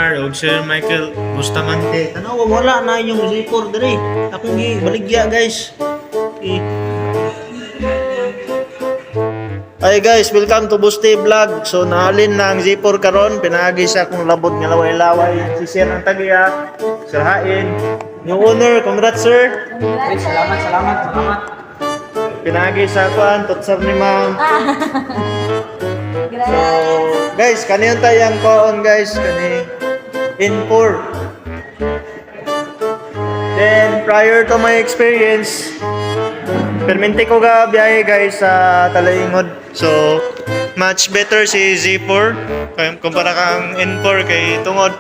Mar ug Sir Michael Bustamante. Tanawa wala na yung Z4 diri. Akong baligya guys. Okay. Hi guys, welcome to Busti Vlog. So naalin na ang Z4 karon, pinagi sa akong labot nga laway-laway. Si Sir ang tagiya, Sir Hain. Yung owner, congrats sir. Ay, salamat. Pinagi sa kuan, tutsar ni ma'am. So guys, kaniyon tayong koon guys, kani N4. Then prior to my experience, permente ko ga biyahe guys sa Talaingod. So much better si Z4 kumpara kang N4 kay tungod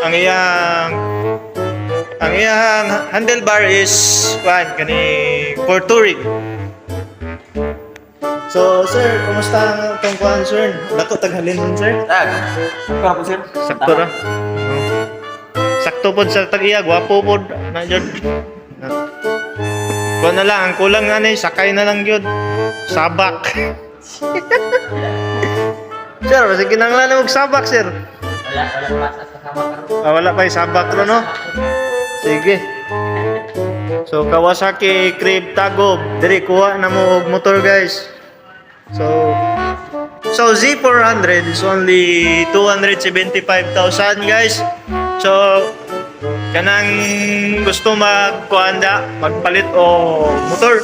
ang iyang handlebar is kani for touring. So sir, kumusta ang itong kuhan sir? Dako taghalin nun sir? Sakto po, sir. Sakto ra. Sakto pod sa tag-iya, gwapo pod na jud. Kuha na lang, ang kulang nga ni sakay na lang yun. Sabak. Sir, kasi kinanglan mo sabak sir. Wala pasa sa sama karo. Wala pa yung sabak ro no? Sige. So Kawasaki Crib Tagob, diri kuha na mo og motor guys. So Z400 is only 275,000 guys. So kanang gusto magkuanda, magpalit o motor.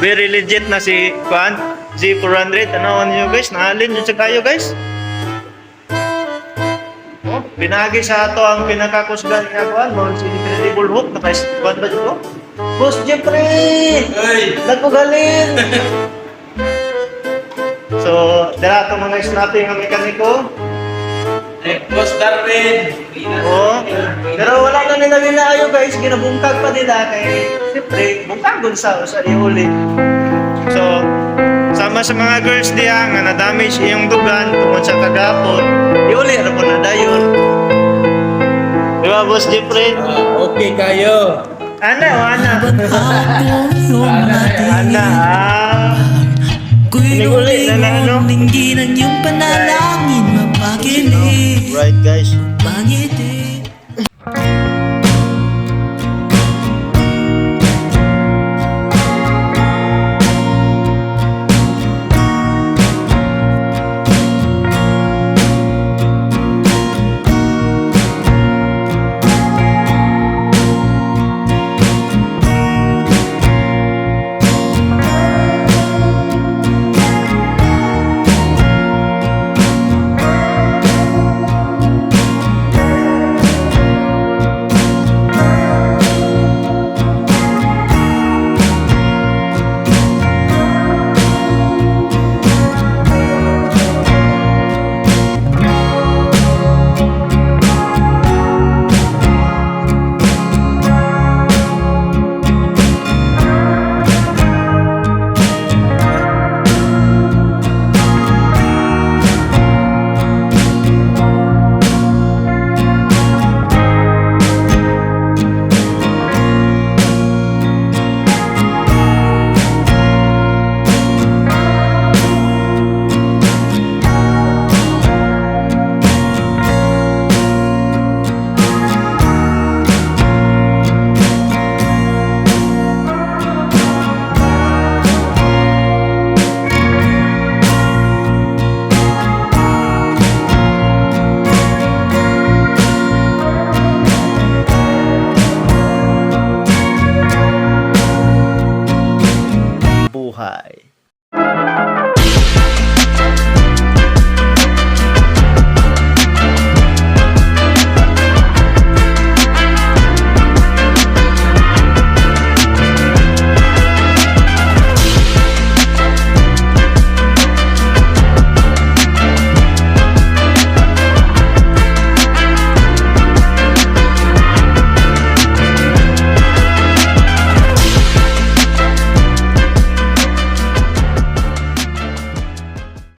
Very legit na si kuan Z400. Tanawan niyo guys, naalin yun sa kayo guys. Oh, pinagi sa ato ang pinakakusgan nga kuan, mo si Incredible Hulk na guys. Kuan ba dito? Boss Jeffrey! Hey! Nagkugalin! So, dala ito mga snapping ang mekaniko. Boss Darwin! Oo. Pero wala na nila ayo guys, ginabungkag pa nila kay siyempre, bungkagon sa iuli. So, sama sa mga girls diya nga na-damage iyong dugan tungkol sa kagapon, iuli ra po na dayon. Di ba, Boss Jeffrey? Okay kayo. Ana. Kuy-uling mo, linggin ang iyong panalangin, mapagiling. Right guys. Pangiti. Buhay.